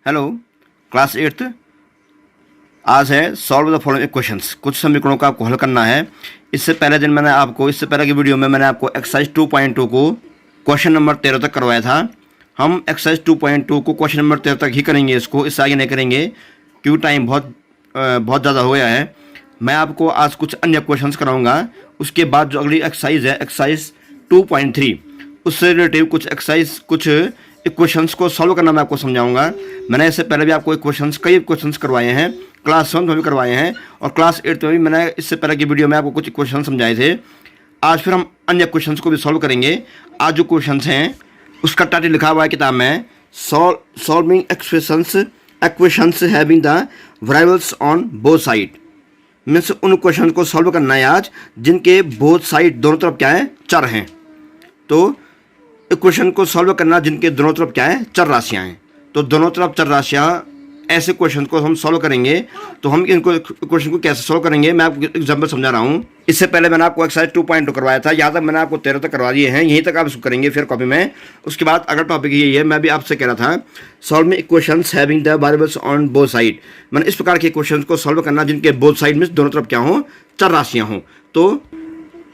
Hello class 8th। आज है solve the following questions. कुछ समीकरणों का आपको हल करना है। इससे पहले की वीडियो में मैंने आपको एक्सरसाइज 2.2 को क्वेश्चन नंबर 13 तक करवाया था। हम एक्सरसाइज 2.2 को क्वेश्चन नंबर 13 तक ही करेंगे, इससे आगे नहीं करेंगे क्योंकि टाइम बहुत ज़्यादा हो गया है। मैं आपको आज कुछ अन्य क्वेश्चंस कराऊंगा। उसके बाद जो अगली एक्सरसाइज है एक्सरसाइज 2.3, उससे रिलेटिव कुछ इक्वेशंस को सॉल्व करना मैं आपको समझाऊंगा। मैंने इससे पहले भी आपको कई क्वेश्चंस करवाए हैं, क्लास 7 में भी करवाए हैं और क्लास 8 में भी मैंने इससे पहले की वीडियो में आपको कुछ इक्वेशन समझाए थे। आज फिर हम अन्य क्वेश्चंस को भी सॉल्व करेंगे। आज जो क्वेश्चंस हैं उसका टाइटल लिखा हुआ है किताब में, solving equations having the variables on both side. Means उन क्वेश्चन को सॉल्व करना है आज जिनके बोथ साइड दोनों तरफ क्या है, चर हैं। तो इक्वेशन को सॉल्व करना जिनके दोनों तरफ क्या है, चर राशियां हैं। तो दोनों तरफ चर राशियां, ऐसे क्वेश्चन को हम सॉल्व करेंगे। तो हम इनको क्वेश्चन को कैसे सॉल्व करेंगे मैं आपको एग्जांपल समझा रहा हूँ। इससे पहले मैंने आपको एक्सरसाइज 2.2 करवाया था, यहाँ तक मैंने आपको 13 तक करवा दिए हैं। यहीं तक आप इसको करेंगे फिर कॉपी में। उसके बाद अगर टॉपिक यही है, मैं भी आपसे कह रहा था solving equations having the variables on both side. मैंने इस प्रकार के क्वेश्चन को सॉल्व करना जिनके बोथ साइड में दोनों तरफ क्या हो, चर राशियाँ हों। तो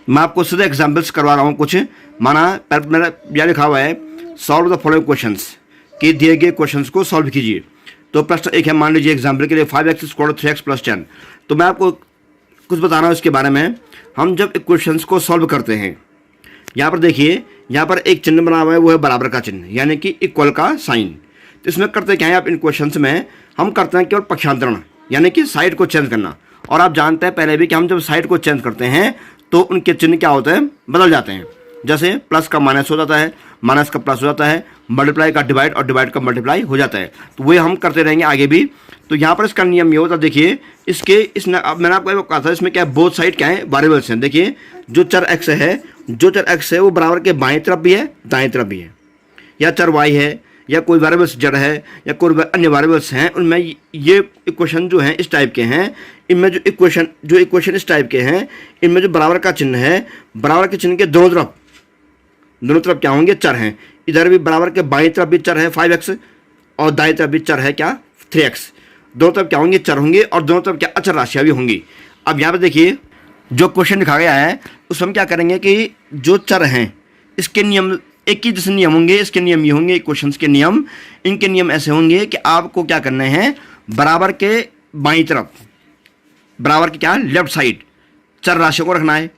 मैं आपको सीधे एग्जाम्पल्स करवा रहा हूँ कुछ। माना मेरा यह लिखा हुआ है सॉल्व द फॉलोइंग क्वेश्चंस, कि दिए गए क्वेश्चंस को सॉल्व कीजिए। तो प्रश्न एक है, मान लीजिए एग्जाम्पल के लिए 5x स्क्वायर 3x + 10। तो मैं आपको कुछ बता रहा हूँ इसके बारे में। हम जब इक्वेशंस को सॉल्व करते हैं, यहाँ पर देखिए, यहाँ पर एक चिन्ह बना हुआ है, वो है बराबर का चिन्ह, यानी कि इक्वल का साइन। तो इसमें करते क्या है, आप इन क्वेश्चंस में हम करते हैं केवल पक्षांतरण, यानी कि साइड को चेंज करना। और आप जानते हैं पहले भी कि हम जब साइड को चेंज करते हैं तो उनके चिन्ह क्या होते हैं, बदल जाते हैं। जैसे प्लस का माइनस हो जाता है, माइनस का प्लस हो जाता है, मल्टीप्लाई का डिवाइड और डिवाइड का मल्टीप्लाई हो जाता है। तो वही हम करते रहेंगे आगे भी। तो यहाँ पर इसका नियम ये होता है, देखिए अब मैंने आपको कहा था इसमें क्या है, बोथ साइड क्या है, वेरिएबल्स हैं। देखिए जो चर x है वो बराबर के बाएं तरफ भी है, दाएं तरफ भी है। या चर y है, या कोई वेरिएबल्स जड़ है, या कोई अन्य वेरिएबल्स हैं, उनमें ये इक्वेशन जो हैं इस टाइप के हैं। इनमें जो इक्वेशन इस टाइप के हैं, इनमें जो बराबर का चिन्ह है, बराबर के चिन्ह के दोनों तरफ क्या होंगे, चर हैं। इधर भी बराबर के बाईं तरफ भी चर है 5x और दाईं तरफ भी चर है क्या, 3x। दोनों तरफ क्या होंगे, चर होंगे और दोनों तरफ क्या, अचर राशियाँ भी होंगी। अब यहाँ पर देखिए जो क्वेश्चन लिखा गया है उसमें हम क्या करेंगे कि जो चर हैं इसके नियम एक ही जैसे नियम होंगे। इसके नियम ये होंगे, क्वेश्चंस के नियम, इनके नियम ऐसे होंगे कि आपको क्या करना है, बराबर के बाईं तरफ, बराबर के क्या, लेफ्ट साइड चर राशियों को रखना है।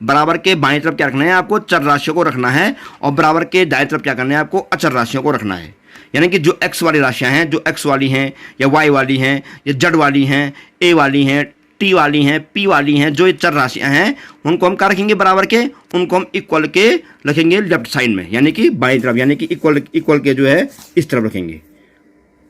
बराबर के बाईं तरफ क्या रखना है, आपको चर राशियों को रखना है। और बराबर के दाएं तरफ क्या करना है, आपको अचर राशियों को रखना है। यानी कि जो x वाली राशियाँ हैं, जो x वाली हैं या y वाली हैं या z वाली हैं, a वाली हैं, t वाली हैं, p वाली हैं, जो ये चर राशियाँ हैं उनको हम क्या रखेंगे, बराबर के, उनको हम इक्वल के रखेंगे लेफ्ट साइड में, यानी कि बाईं तरफ, यानी कि इक्वल के जो है इस तरफ रखेंगे।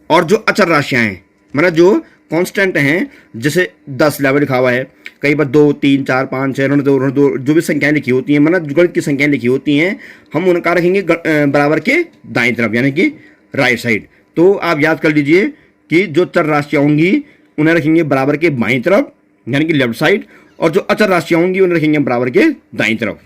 और जो अचर राशियाँ हैं, मतलब जो कांस्टेंट हैं, जैसे 10 लेवल लिखा हुआ है, कई बार 2 3 4 5 6 2 जो भी संख्याएं लिखी होती हैं, मतलब गणित की संख्याएं लिखी होती हैं, हम उनका रखेंगे बराबर के दाईं तरफ, यानी कि राइट साइड। तो आप याद कर लीजिए कि जो चर राशियाँ होंगी उन्हें रखेंगे बराबर के बाईं तरफ, यानी कि लेफ्ट साइड, और जो अचर राशियाँ होंगी उन्हें रखेंगे बराबर के दाईं तरफ।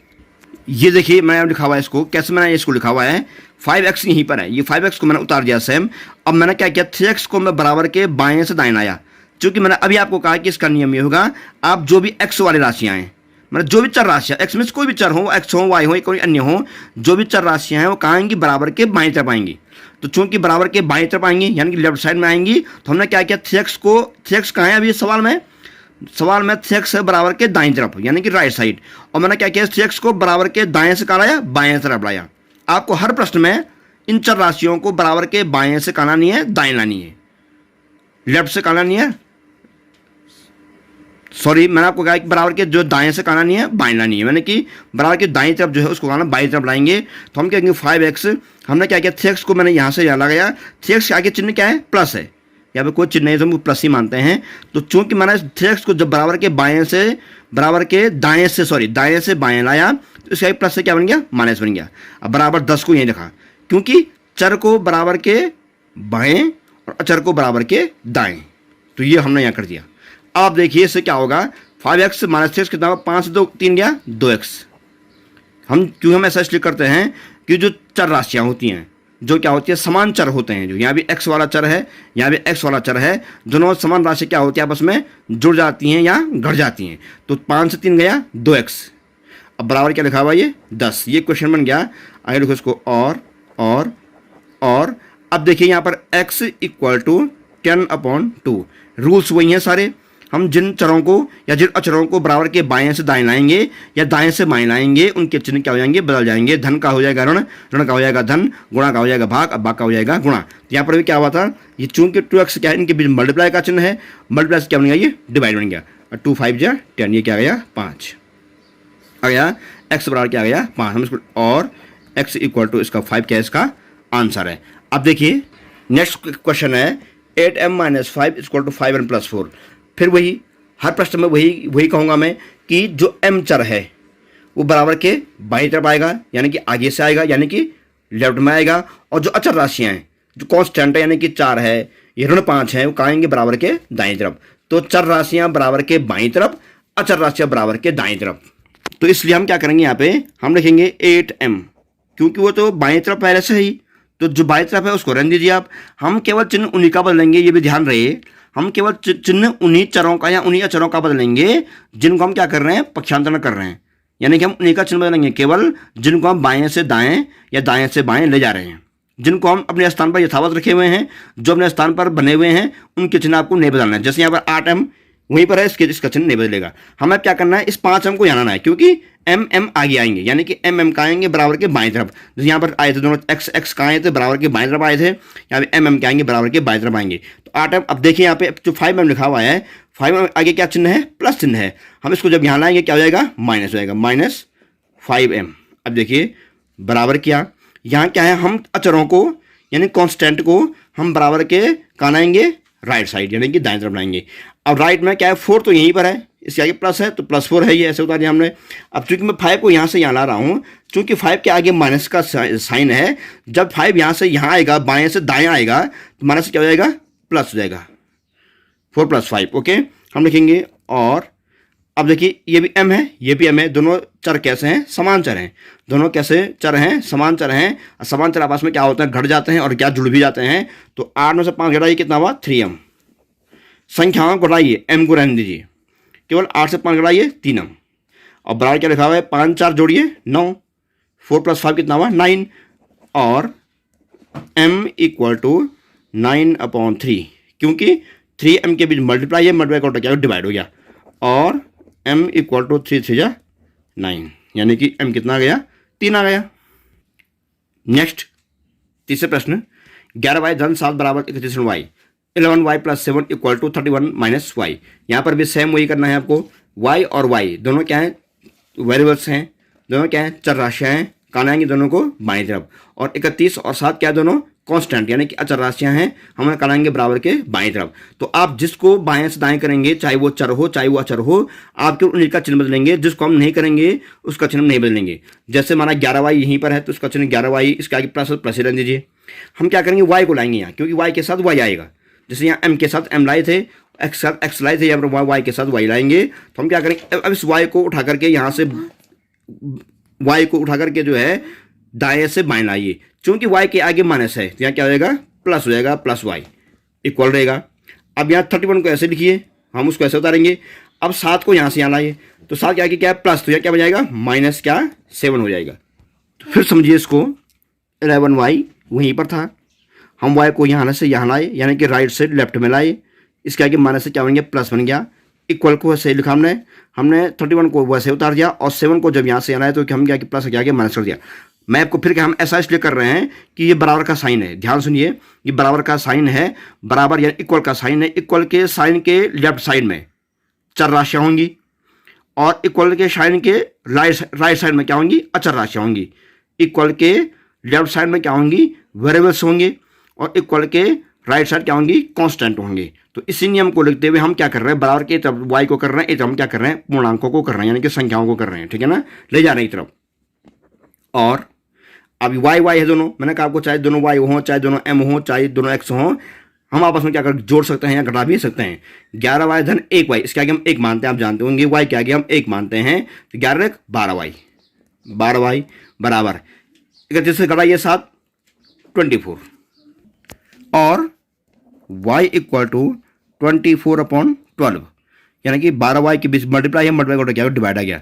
ये देखिए मैंने लिखा हुआ है इसको, कैसे मैंने इसको लिखा हुआ है, 5x यहीं पर है, ये 5x को मैंने उतार दिया सेम। अब मैंने क्या किया, 3x को मैं बराबर के बाएं से दाएं लाया, क्योंकि मैंने अभी आपको कहा कि इसका नियम ये होगा, आप जो भी x वाली राशियाँ हैं, मतलब जो भी चर राशियाँ, x में कोई भी चर हो, x हो, y हो, कोई अन्य हो, जो भी चर राशियाँ हैं वो कहाँ आएंगी, बराबर के बाएं तरफ आएंगी। तो चूंकि बराबर के बाएं तरफ आएंगी यानी कि लेफ्ट साइड में आएंगी, तो हमने क्या किया, 3x कहाँ है अभी सवाल में 3x है बराबर के दाईं तरफ, यानी कि राइट साइड। और मैंने क्या किया, 3x को बराबर के दाएं से कहाँ लाया, बाएं तरफ लाया। आपको हर प्रश्न में इन चर राशियों को बराबर के बाएं से कहाँ लानी है, दाएं लानी है, लेफ्ट से कहाँ लानी है, सॉरी मैंने आपको कहा कि बराबर के जो दाएं से कहाँ लानी है, बाएं लानी है, यानी कि बराबर के दाईं तरफ जो है उसको कहाँ बाईं तरफ लाएंगे। तो हम कहेंगे 5x, हमने क्या किया, 3x को मैंने यहाँ से यहाँ लगाया, 3x के आगे चिन्ह क्या है, प्लस है, यहाँ पे कोई चिन्ह नहीं तो हम प्लस ही मानते हैं। तो चूंकि मैंने 3x को जब बराबर के दाएं से बाएं लाया, तो इसका प्लस से क्या बन गया, माइनस बन गया। अब बराबर 10 को यहीं लिखा, क्योंकि चर को बराबर के बाएं और अचर को बराबर के दाएं, तो ये हमने यहाँ कर दिया। अब देखिए इससे क्या होगा, 5x - 3x कितना होगा, 5 से 2 3 गया 2x। हम ऐसा इसलिए करते हैं कि जो चर राशियाँ होती हैं जो क्या होती है समान चर होते हैं, जो यहाँ भी x वाला चर है यहाँ भी x वाला चर है, दोनों समान राशि क्या होती है आपस में जुड़ जाती हैं या घट जाती हैं। तो 5 से 3 गया 2x, अब बराबर क्या लिखा हुआ ये 10। ये क्वेश्चन बन गया। आगे लिखो इसको और अब देखिए यहाँ पर x इक्वल टू 10/2। रूल्स वही हैं सारे। हम जिन चरों को या जिन अचरों को बराबर के बाएं से दाएं लाएंगे या दाएं से बाएं लाएंगे उनके चिन्ह क्या हो जाएंगे, बदल जाएंगे। धन का हो जाएगा ऋण, ऋण का हो जाएगा धन, गुणा का हो जाएगा भाग, अब भाग का हो जाएगा गुणा। तो यहाँ पर भी क्या हुआ था, ये चूंकि 2x क्या है इनके बीच मल्टीप्लाई का चिन्ह है, मल्टीप्लाई से क्या बन गया ये डिवाइड बन गया। 2 5 जा 10, ये क्या आ गया 5 आ गया। x बराबर क्या आ गया 5। हम इसको और x इक्वल टू इसका 5 क्या है इसका आंसर है। अब देखिए नेक्स्ट क्वेश्चन है 8m - 5 इक्वल टू 5n + 4। फिर वही हर प्रश्न में वही कहूँगा मैं कि जो m चर है वो बराबर के बाईं तरफ आएगा, यानी कि आगे से आएगा, यानी कि लेफ्ट में आएगा। और जो अचर राशियाँ हैं जो कांस्टेंट है यानी कि 4 है, ये ऋण 5 है, वो कहाँ आएंगे बराबर के दाईं तरफ। तो चर राशियाँ बराबर के बाईं तरफ, अचर राशियाँ बराबर के दाईं तरफ। तो इसलिए हम क्या करेंगे यहाँ पे हम लिखेंगे 8m, क्योंकि वो तो बाईं तरफ पहले से ही, तो जो बाईं तरफ है उसको रहने दीजिए आप। हम केवल चिन्ह उन्हीं का बदलेंगे, ये भी ध्यान रहे। हम केवल चिन्ह उन्हीं चरों का या उन्हीं अचरों का बदलेंगे जिनको हम क्या कर रहे हैं पक्षांतरण कर रहे हैं, यानी कि हम उन्हीं का चिन्ह बदलेंगे केवल जिनको हम बाएं से दाएं या दाएं से बाएं ले जा रहे हैं। जिनको हम अपने स्थान पर यथावत रखे हुए हैं, जो अपने स्थान पर बने हुए हैं, उनके चिन्ह आपको नहीं बदलना है। जैसे यहाँ पर 8m वहीं पर है, इसका चिन्ह नहीं बदलेगा। हमें क्या करना है इस 5m को यहाँ लाना है, क्योंकि m आगे आएंगे, यानी कि m का आएंगे बराबर के बाएं तरफ। जैसे यहाँ पर आए थे दोनों x कहाँ आए थे बराबर के बाएं तरफ आए थे, यहाँ पे m के आएंगे बराबर के बाएं तरफ आएंगे। तो 8m, अब देखिए यहाँ पे जो 5m लिखा हुआ है, 5m आगे क्या चिन्ह है प्लस चिन्ह है। हम इसको जब यहाँ लाएंगे क्या हो जाएगा माइनस हो जाएगा, -5m। अब देखिए बराबर क्या, यहाँ क्या है हम अचरों को यानी कॉन्स्टेंट को हम बराबर के कहाँ लाएंगे राइट साइड, यानी कि दाएं तरफ लाएंगे। अब राइट में क्या है 4 तो यहीं पर है, इसके आगे प्लस है तो +4 है, ये ऐसे उतार दिया हमने। अब चूंकि मैं 5 को यहाँ से यहाँ ला रहा हूँ, चूंकि 5 के आगे माइनस का साइन है, जब 5 यहाँ से यहाँ आएगा बाएं से दाएं आएगा तो माइनस क्या हो जाएगा प्लस हो जाएगा, 4 + 5। ओके हम लिखेंगे। और अब देखिए ये भी m है ये भी m है, दोनों चर कैसे हैं समान चर हैं। दोनों कैसे चर हैं समान चर हैं। समान चर आपस में क्या होता है घट जाते हैं और क्या जुड़ भी जाते हैं। तो 8 में से 5 घटाइए कितना हुआ 3m। संख्याओं को घटाइए m को रहने दीजिए, केवल 8 से 5 घटाइए 3m। और बराबर क्या लिखा हुआ है 5 4 जोड़िए 9, 4 + 5 कितना हुआ 9। और m इक्वल टू 9/3, क्योंकि 3m के बीच मल्टीप्लाई है, मल्टीप्लाई का क्या डिवाइड हो गया। और m इक्वल टू 3 3 9, यानी कि m कितना आ गया 3 आ गया। नेक्स्ट तीसरे प्रश्न 11y धन 7 बराबर 31y, 11y + 7 equal to 31 - y। यहाँ पर भी सेम वही करना है आपको। y और y दोनों क्या हैं वेरिएबल्स हैं, दोनों क्या हैं चर राशियाँ हैं, कहाँ आएंगे दोनों को बाईं तरफ। और 31 और 7 क्या दोनों कांस्टेंट यानी कि अचर राशियाँ हैं, हम कराएंगे बराबर के बाईं तरफ। तो आप जिसको बाएं से दाएं करेंगे चाहे वो चर हो चाहे वो अचर हो, आपके उन्हीं का चिन्ह बदलेंगे। जिसको हम नहीं करेंगे उसका चिन्ह नहीं बदलेंगे। जैसे हमारा 11y यहीं पर है तो उसका चिन्ह 11y, इसके आगे प्लस ही रहने दीजिए। हम क्या करेंगे y को लाएंगे यहाँ, क्योंकि y के साथ y आएगा। जैसे यहाँ m के साथ m लाए थे, x के साथ x लाए थे, यहाँ पर y के साथ y लाएंगे। तो हम क्या करेंगे अब इस y को उठा करके यहाँ से y को उठा करके जो है दाएं से बाएं लाइए। चूंकि y के आगे माइनस है तो यहाँ क्या हो जाएगा प्लस हो जाएगा, +y इक्वल रहेगा। अब यहाँ 31 को ऐसे लिखिए, हम उसको ऐसे उतारेंगे। अब 7 को यहाँ से यहाँ लाइए तो 7 के आगे क्या है प्लस, तो यहाँ क्या हो जाएगा -7 हो जाएगा। तो फिर समझिए इसको 11y वहीं पर था, हम y को यहाँ से यहाँ लाए यानी कि राइट से लेफ्ट में लाए। इसके आगे माइनस से क्या बन गया प्लस बन गया। इक्वल को वैसे लिखा हमने 31 को वैसे उतार दिया और 7 को जब यहाँ से आना है तो हम क्या कि प्लस के आगे माइनस कर दिया। मैं आपको फिर हम ऐसा इसलिए कर रहे हैं कि ये बराबर का साइन है, ध्यान सुनिए ये बराबर का साइन है, बराबर या इक्वल का साइन है। इक्वल के साइन के लेफ्ट साइड में चर राशियाँ होंगी और इक्वल के साइन के राइट साइड में क्या होंगी अचर राशियाँ होंगी। इक्वल के लेफ्ट साइड में क्या होंगी वेरिएबल्स होंगे और इक्वल के राइट साइड क्या होंगी कांस्टेंट होंगे। तो इसी नियम को लिखते हुए हम क्या कर रहे हैं बराबर के तरफ y को कर रहे हैं, एक तरफ हम क्या कर रहे हैं पूर्णांकों को कर रहे हैं यानी कि संख्याओं को कर रहे हैं, ठीक है ना, ले जा रहे हैं एक तरफ। और अब y है दोनों, मैंने कहा आपको चाहे दोनों y हो चाहे दोनों m हो चाहे दोनों x हो, हम आपस में क्या कर जोड़ सकते हैं या घटा भी सकते हैं। 11y धन 1y, इसके आगे हम 1 मानते हैं, आप जानते होंगे y के आगे हम 1 मानते हैं। तो 11 12y बराबर 31 से घटाइए 7, 24 और y इक्वल टू 24/12 यानी कि 12y के बीच मल्टीप्लाई है, मल्टीप्लाई क्या डिवाइड आ गया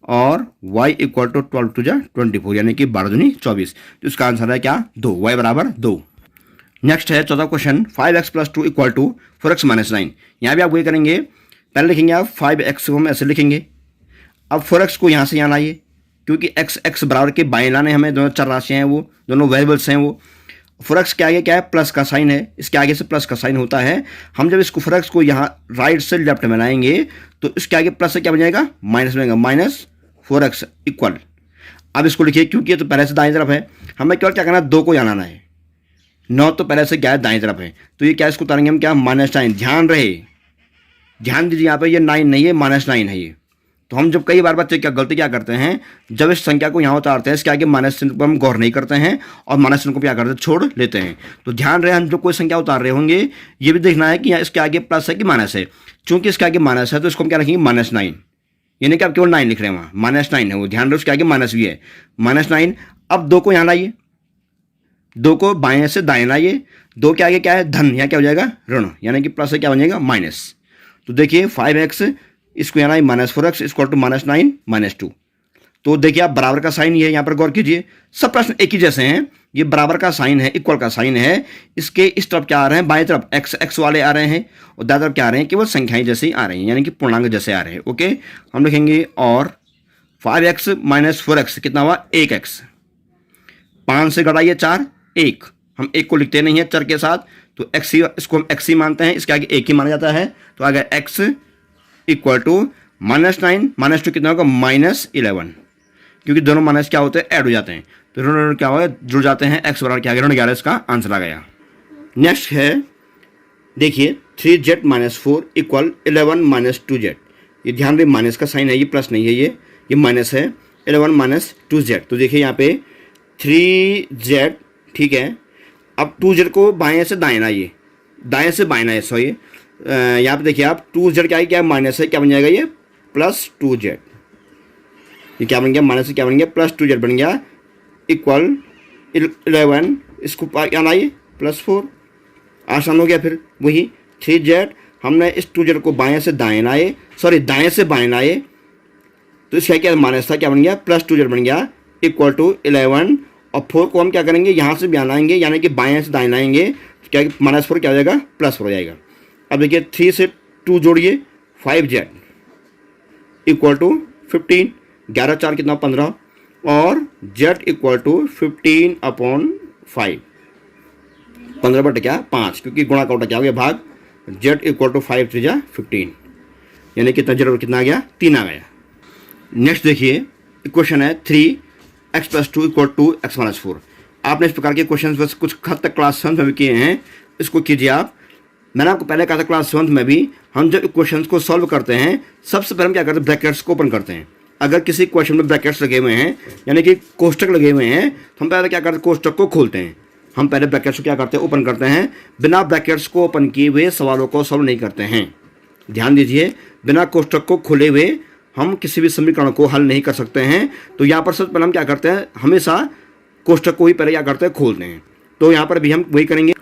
और y इक्वल टू 12 टू 24 यानी कि 12 दूनी 24। तो इसका आंसर है क्या 2, y बराबर 2। नेक्स्ट है चौथा question 5x + 2 equal to 4x - 9। यहाँ भी आप वही करेंगे, पहले लिखेंगे आप 5x को हम ऐसे लिखेंगे, अब 4x को यहाँ से यहाँ लाइए क्योंकि x बराबर के बाएं लाने हमें, दोनों चर राशियाँ हैं, वो दोनों वेरिएबल्स हैं। वो 4x के आगे क्या है प्लस का साइन है, इसके आगे से प्लस का साइन होता है। हम जब इसको 4x को यहाँ राइट से लेफ्ट में लाएंगे तो इसके आगे प्लस से क्या बन जाएगा माइनस बनेगा, -4x इक्वल। अब इसको लिखिए क्योंकि ये तो पहले से दाएं तरफ है, हमें केवल क्या करना है 2 को यहाँ लाना है, 9 तो पहले से क्या है दाएं तरफ है, तो ये क्या इसको उतारेंगे हम क्या -9। ध्यान रहे, ध्यान दीजिए यहाँ पे ये 9 नहीं है -9 है ये। तो हम जब कई बार बच्चे क्या गलती क्या करते हैं, जब इस संख्या को यहाँ उतारते हैं इसके आगे माइनस चिन्ह पर हम गौर नहीं करते हैं और माइनस चिन्ह को क्या करते हैं छोड़ लेते हैं। तो ध्यान रहे हम जो कोई संख्या उतार रहे होंगे ये भी देखना है कि इसके आगे प्लस है कि माइनस है। चूंकि इसके आगे माइनस है तो इसको हम क्या रखेंगे -9, यानी कि आप केवल 9 लिख रहे हैं वहाँ, -9 है वो, ध्यान रहे उसके आगे माइनस भी है, -9। अब 2 को यहाँ लाइए, 2 को बाएं से दाएं लाइए, 2 के आगे क्या है धन, यहाँ क्या हो जाएगा ऋण, यानी कि प्लस से क्या बन जाएगा माइनस। तो देखिए 5x इसको यहाँ -4x इक्वल टू -9 -2। तो देखिए आप बराबर का साइन, ये यहाँ पर गौर कीजिए, सब प्रश्न एक ही जैसे हैं, ये बराबर का साइन है, इक्वल का साइन है, इसके इस तरफ क्या आ रहे हैं बाएं तरफ x वाले आ रहे हैं और दाएं तरफ क्या आ रहे हैं केवल संख्याएं जैसे ही आ रही हैं, यानी कि पूर्णांक जैसे आ रहे हैं। ओके, हम लिखेंगे और 5x - 4x कितना हुआ 1x, 5 से घटाइए 4 1, हम 1 को लिखते नहीं है चर के साथ, तो x ही, इसको हम x ही मानते हैं, इसके आगे 1 ही माना जाता है। तो आ गया x इक्वल टू -9 -2 कितना होगा -11, क्योंकि दोनों माइनस क्या होते हैं ऐड हो जाते हैं, तो ऋण क्या होगा जुड़ जाते हैं, x बराबर क्या आ गया ऋण 11, इसका आंसर आ गया। नेक्स्ट है देखिए 3z - 4 इक्वल 11 - 2z। ये ध्यान दें माइनस का साइन है, ये प्लस नहीं है, ये माइनस है, 11 - 2z। तो देखिए यहाँ पे 3z, ठीक है। अब 2z को बाएं से दाएं लाइए, दाएं से बाएं लाइए, सॉरी यहाँ पे देखिए आप 2z क्या है, क्या माइनस है, क्या बन जाएगा ये +2z, ये क्या बन गया माइनस से क्या बन गया +2z बन गया इक्वल 11, इसको यहाँ लाइए +4, आसान हो गया। फिर वही 3z, हमने इस 2z को बाएं से दाएं लाए, सॉरी दाएं से बाएं लाए, तो इसका क्या माइनस था, क्या बन गया +2z बन गया इक्वल टू 11, और 4 को हम क्या करेंगे यहाँ से भी लाएंगे, यानी कि बाएं से दाएं लाएंगे, तो क्या -4 क्या हो जाएगा +4 हो जाएगा। अब देखिए 3 से 2 जोड़िए 5z इक्वल टू 15, 11 4 कितना 15, और z इक्वल टू 15/5, 15/5, क्योंकि गुणा का उल्टा क्या हो गया भाग, z इक्वल टू 5 3 जा 15, यानी कितना जरूर कितना आ गया 3 आ गया। नेक्स्ट देखिए इक्वेशन है 3x + 2 इक्वल टू x - 4। आपने इस प्रकार के क्वेश्चन बस कुछ हद तक क्लास 7 में भी किए हैं, इसको कीजिए आप। मैंने आपको पहले कहा था क्लास 7 में भी, हम जब क्वेश्चंस को सॉल्व करते हैं सबसे पहले हम क्या करते हैं ब्रैकेट्स को ओपन करते हैं। अगर किसी क्वेश्चन में ब्रैकेट्स लगे हुए हैं यानी कि कोष्टक लगे हुए हैं, तो हम पहले क्या करते हैं कोष्टक को खोलते हैं, हम पहले ब्रैकेट्स को क्या करते हैं ओपन करते हैं। बिना ब्रैकेट्स को ओपन किए हुए सवालों को सॉल्व नहीं करते हैं, ध्यान दीजिए, बिना कोष्टक को खोले हुए हम किसी भी समीकरण को हल नहीं कर सकते हैं। तो यहाँ पर सबसे पहले हम क्या करते हैं, हमेशा कोष्टक को ही पहले क्या करते हैं खोलते हैं। तो यहाँ पर भी हम वही करेंगे।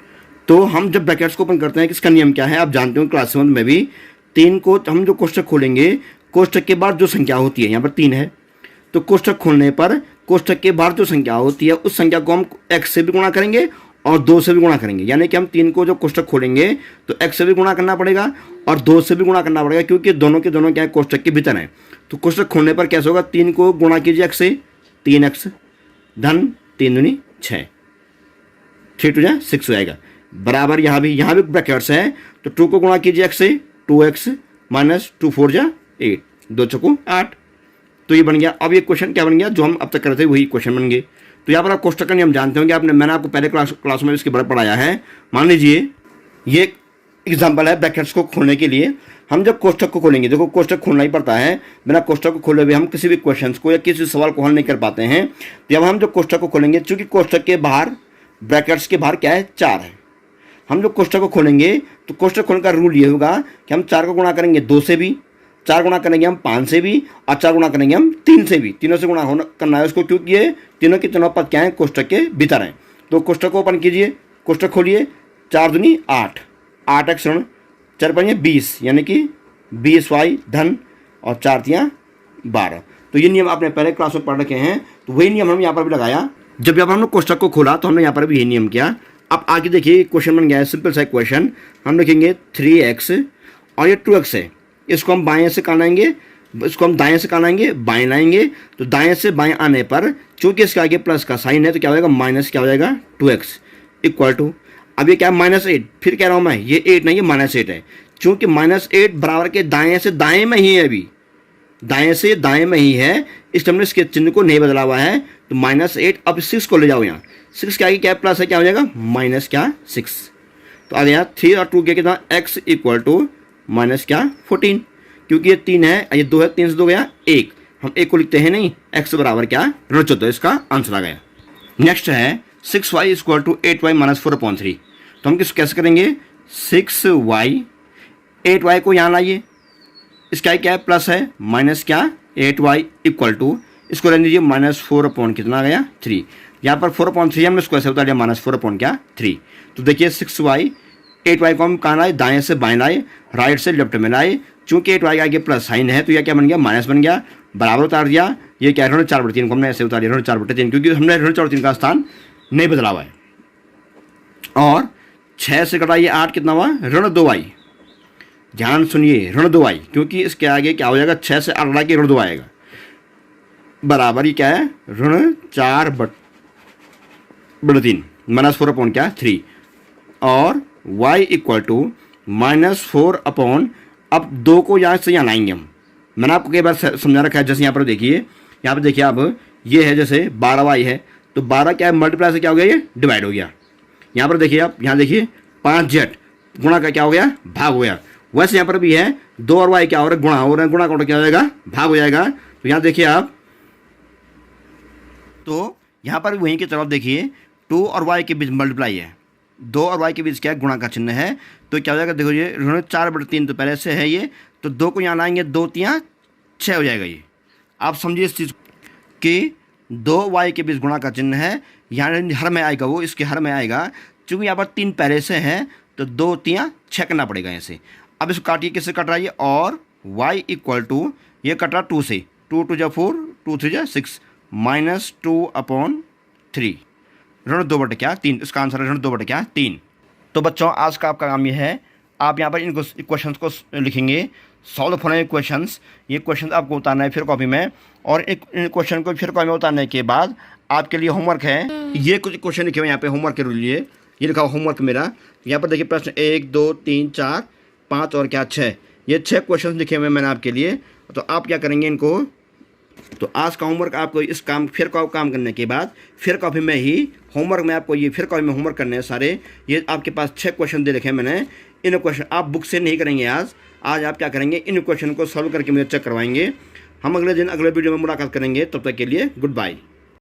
तो हम जब ब्रैकेट्स को ओपन करते हैं किसका नियम क्या है आप जानते हो, क्लास 7 में भी 3 को हम जो कोष्टक खोलेंगे, कोष्टक के बाद जो संख्या होती है, यहाँ पर 3 है, तो कोष्टक खोलने पर कोष्टक के बाद जो संख्या होती है उस संख्या को हम x से भी गुणा करेंगे और 2 से भी गुणा करेंगे। यानी कि हम 3 को जो कोष्टक खोलेंगे तो x से भी गुणा करना पड़ेगा और 2 से भी गुणा करना पड़ेगा, क्योंकि दोनों के दोनों क्या है कोष्टक के भीतर है। तो कोष्टक खोलने पर कैसे होगा, 3 को गुणा कीजिए x से, 3x धन 3 दूनी 6, 3 2 जा 6 हो जाएगा, बराबर यहाँ भी ब्रैकेट्स है, तो 2 को गुणा कीजिए x से, 2x माइनस 2 4 जा 8, 2 चौको 8। तो ये बन गया। अब ये क्वेश्चन क्या बन गया, जो हम अब तक कर रहे थे वही क्वेश्चन बन गए। तो यहाँ पर आप कोष्टक का नियम जानते होंगे, मैंने आपको पहले क्लास में इसके बारे में पढ़ाया है। मान लीजिए ये एग्जाम्पल है ब्रैकेट्स को खोलने के लिए। हम जब कोष्टक को खोलेंगे, देखो कोष्टक खोलना ही पड़ता है, बिना कोष्टक को खोले हुए हम किसी भी क्वेश्चन को या किसी सवाल को हल नहीं कर पाते हैं। जब हम जब कोष्टक को खोलेंगे, चूंकि कोष्टक के बाहर ब्रैकेट्स के बाहर क्या है 4 है, हम जो कोष्टक को खोलेंगे तो कोष्टक खोलने का रूल ये होगा कि हम 4 को गुणा करेंगे 2 से भी, 4 गुणा करेंगे हम 5 से भी, और 4 गुणा करेंगे हम 3 से भी, तीनों से गुणा करना है उसको, क्योंकि ये तीनों के तीनों पद क्या है कोष्टक के भीतर हैं। तो कोष्टक को ओपन कीजिए, कोष्टक खोलिए, 4 दूनी 8, 8x ऋण 4 पंजे 20, यानी कि 20y धन और 4 तियाँ 12। तो ये नियम आपने पहले क्लास में पढ़ रखे हैं, तो वही नियम हम यहाँ पर भी लगाया। जब यहाँ पर हमने कोष्टक को खोला तो हमने यहाँ पर भी यही नियम किया। अब आगे देखिए क्वेश्चन बन गया है, सिंपल सा क्वेश्चन। हम लिखेंगे 3x और ये 2x है, इसको हम बाएं से कहाँ लाएंगे, इसको हम दाएं से कहाँ लाएंगे, बाएं लाएंगे। तो दाएं से बाएं आने पर चूंकि इसके आगे प्लस का साइन है तो क्या हो जाएगा, माइनस क्या हो जाएगा 2x इक्वल टू, अब ये क्या है -8, फिर कह रहा हूँ मैं ये 8 नहीं है -8 है, चूंकि -8 बराबर के दाएं से दाएं में ही है, अभी दाएं से दाएं में ही है, इस हमने इसके चिन्ह को नहीं बदला हुआ है। तो -8, अब 6 को ले जाओ यहाँ, 6 के आगे क्या प्लस है, क्या हो जाएगा माइनस क्या 6। तो आ गया 3 और 2 क्या कितना, x इक्वल टू माइनस क्या 14, क्योंकि ये 3 है, ये 2 है, 3 से 2 गया 1, हम 1 को लिखते हैं नहीं, x बराबर क्या ऋण 14, इसका आंसर आ गया। नेक्स्ट है 6y equal to 8y minus 4/3। तो हम किस कैसे करेंगे, 6y 8y को यहाँ लाइए, इसका क्या है प्लस है, माइनस क्या 8y इक्वल टू, इसको रहने दीजिए -4 कितना आ गया 3। यहाँ पर 4/3 हमने इसको ऐसे बता दिया -4/3। तो देखिए 6y 8y को हम कहाँ लाए, दाएं से बाएं लाए, राइट से लेफ्ट में लाए। चूंकि 8y के आगे प्लस साइन है तो यह क्या बन गया, माइनस बन गया, बराबर उतार दिया। ये क्या ऋण 4/3 को हमने ऐसे उतार दिया, ऋण 4/3, क्योंकि हमने ऋण 4/3 का स्थान नहीं बदला हुआ है। और 6 से कटाइए 8 कितना हुआ, ऋण 2y, ध्यान सुनिए ऋण 2y, क्योंकि इसके आगे क्या हो जाएगा, 6 से 8 के ऋण 2 आएगा, बराबर ये क्या है ऋण 4/3 -4 क्या 3, और y इक्वल टू -4, अब 2 को यहाँ से यहाँ लाएंगे हम, मैंने आपको कई बार समझा रखा है। जैसे यहाँ पर देखिए, यहाँ पर देखिए अब ये है जैसे 12y है, तो 12 क्या है मल्टीप्लाई से क्या हो गया, ये डिवाइड हो गया। यहाँ पर देखिए आप, यहाँ देखिए 5z गुणा का क्या हो गया, भाग हो गया। वैसे यहाँ पर भी है 2 और y क्या हो रहा है, गुणा हो रहा है, गुणा का क्या हो जाएगा, भाग हो जाएगा। तो यहाँ देखिए आप, तो यहाँ पर वहीं की तरफ देखिए 2 और y के बीच मल्टीप्लाई है, 2 और y के बीच क्या है, गुणा का चिन्ह है। तो क्या हो जाएगा, देखो ये ऋण 4/3 तो पहले से है ये, तो 2 को यहाँ लाएंगे, 2 तियाँ 6 हो जाएगा। ये आप समझिए इस चीज़ कि 2y के बीच गुणा का चिन्ह है, यहाँ हर में आएगा, वो इसके हर में आएगा। चूँकि यहाँ पर 3 पहले से हैं तो 2 तियाँ 6 करना पड़ेगा ऐसे। अब इसको काटिए, किससे कट रहा है, और y इक्वल टू ये कट रहा 2 से, 2 2 जा 4, 2 3 जा 6, -2/3 ऋण 2/3, इसका आंसर है ऋण 2/3। तो बच्चों आज का आपका काम ये है, आप यहाँ पर इन क्वेश्चंस को लिखेंगे, सॉल्व द फॉलोइंग क्वेश्चंस। ये क्वेश्चन आपको उतारना है फिर कॉपी में, और एक क्वेश्चन को फिर कॉपी में उतारने के बाद आपके लिए होमवर्क है। ये कुछ क्वेश्चन लिखे हुए यहाँ पे होमवर्क के लिए, ये लिखा होमवर्क मेरा। यहाँ पर देखिए प्रश्न 1 2 3 4 5 और क्या 6, ये 6 क्वेश्चन लिखे हुए मैंने आपके लिए। तो आप क्या करेंगे इनको, तो आज का होमवर्क आपको इस काम फिर काम करने के बाद फिर कॉपी में ही होमवर्क में आपको ये फिर कॉपी में होमवर्क करने हैं सारे। ये आपके पास 6 क्वेश्चन दे रखे हैं मैंने, इन क्वेश्चन आप बुक से नहीं करेंगे आज आप क्या करेंगे, इन क्वेश्चन को सॉल्व करके मुझे चेक करवाएंगे। हम अगले दिन अगले वीडियो में मुलाकात करेंगे, तब तक के लिए गुड बाय।